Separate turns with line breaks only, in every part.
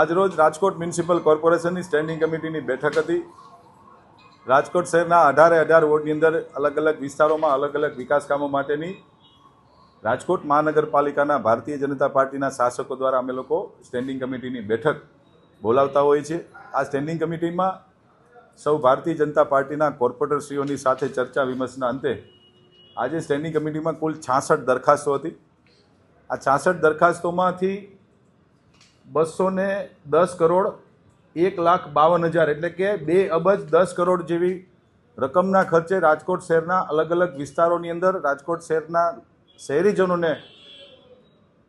આજરોજ રાજકોટ મ્યુનિસિપલ કોર્પોરેશનની સ્ટેન્ડિંગ કમિટીની બેઠક હતી। રાજકોટ શહેરના 18 વોર્ડની અંદર અલગ અલગ વિસ્તારોમાં અલગ અલગ વિકાસ કામો માટેની રાજકોટ મહાનગરપાલિકાના ભારતીય જનતા પાર્ટીના શાસકો દ્વારા અમે લોકો સ્ટેન્ડિંગ કમિટીની બેઠક બોલાવતા હોઈએ છીએ। આ સ્ટેન્ડિંગ કમિટીમાં સૌ ભારતીય જનતા પાર્ટીના કોર્પોરેટરશ્રીઓની સાથે ચર્ચા વિમર્શના અંતે આજે સ્ટેન્ડિંગ કમિટીમાં કુલ 66 દરખાસ્તો હતી। આ 66 દરખાસ્તોમાંથી 210 કરોડ 1,52,000 એટલે કે 2 અબજ 10 કરોડ જેવી રકમના ખર્ચે રાજકોટ શહેરના અલગ અલગ વિસ્તારોની અંદર રાજકોટ શહેરના શહેરીજનોને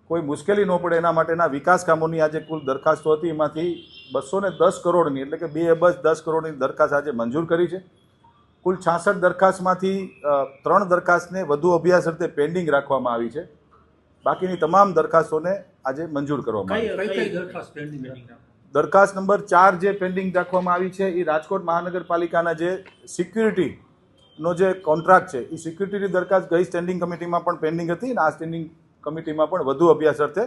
કોઈ મુશ્કેલી ન પડે એના માટેના વિકાસ કામોની આજે કુલ દરખાસ્તો હતી। એમાંથી 210 કરોડની એટલે કે 2 અબજ 10 કરોડની દરખાસ્ત આજે મંજૂર કરી છે। કુલ 66 દરખાસ્તમાંથી 3 દરખાસ્તને વધુ અભ્યાસ અર્થે પેન્ડિંગ રાખવામાં આવી છે। બાકીની તમામ દરખાસ્તોને આજે મંજૂર કરવામાં આવી છે। દરખાસ્ત નંબર 4 જે પેન્ડિંગ રાખવામાં આવી છે એ રાજકોટ મહાનગરપાલિકાના જે સિક્યુરિટીનો જે કોન્ટ્રાક્ટ છે એ સિક્યુરિટીની દરખાસ્ત ગઈ સ્ટેન્ડિંગ કમિટીમાં પણ પેન્ડિંગ હતી અને આ સ્ટેન્ડિંગ કમિટીમાં પણ વધુ અભ્યાસ અર્થે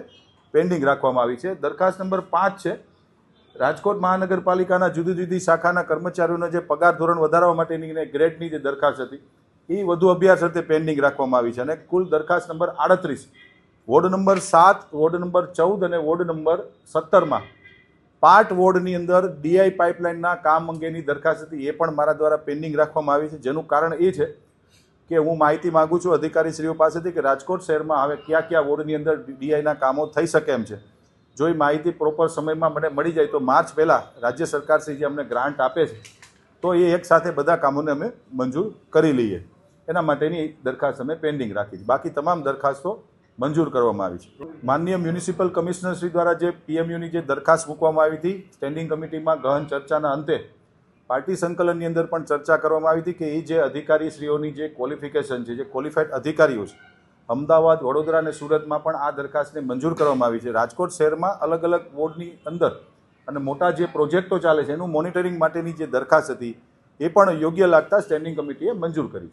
પેન્ડિંગ રાખવામાં આવી છે। દરખાસ્ત નંબર 5 છે રાજકોટ મહાનગરપાલિકાના જુદી જુદી શાખાના કર્મચારીઓનો જે પગાર ધોરણ વધારવા માટેની અને ગ્રેડની જે દરખાસ્ત હતી એ વધુ અભ્યાસ અર્થે પેન્ડિંગ રાખવામાં આવી છે। અને કુલ દરખાસ્ત number 38 ward number 7 ward number 14 અને વોર્ડ નંબર 17માં પાર્ટ વોર્ડની અંદર ડીઆઈ પાઇપલાઇનના કામ અંગેની દરખાસ્ત હતી, એ પણ મારા દ્વારા પેન્ડિંગ રાખવામાં આવી છે। જેનું કારણ એ છે કે હું માહિતી માગું છું અધિકારીશ્રીઓ પાસેથી કે રાજકોટ શહેરમાં હવે કયા વોર્ડની અંદર ડીઆઈના કામો થઈ શકે એમ છે। જો એ માહિતી પ્રોપર સમયમાં મને મળી જાય તો માર્ચ પહેલાં રાજ્ય સરકારશ્રી જે અમને ગ્રાન્ટ આપે છે તો એ એકસાથે બધા કામોને અમે મંજૂર કરી લઈએ, એના માટેની દરખાસ્ત અમે પેન્ડિંગ રાખી છે। બાકી તમામ દરખાસ્તો મંજૂર કરવામાં આવી છે। માનનીય મ્યુનિસિપલ કમિશનર શ્રી દ્વારા જે પીએમયુની જે દરખાસ્ત મૂકવામાં આવી હતી સ્ટેન્ડિંગ કમિટીમાં ગહન ચર્ચાના અંતે પાર્ટી સંકલનની અંદર પણ ચર્ચા કરવામાં આવી હતી કે એ જે અધિકારીશ્રીઓની જે ક્વોલિફિકેશન છે, જે ક્વોલિફાઈડ અધિકારીઓ છે અમદાવાદ, વડોદરા અને સુરતમાં પણ આ દરખાસ્તને મંજૂર કરવામાં આવી છે। રાજકોટ શહેરમાં અલગ અલગ વોર્ડની અંદર અને મોટા જે પ્રોજેક્ટો ચાલે છે એનું મોનિટરિંગ માટેની જે દરખાસ્ત હતી એ પણ યોગ્ય લાગતા સ્ટેન્ડિંગ કમિટીએ મંજૂર કરી છે।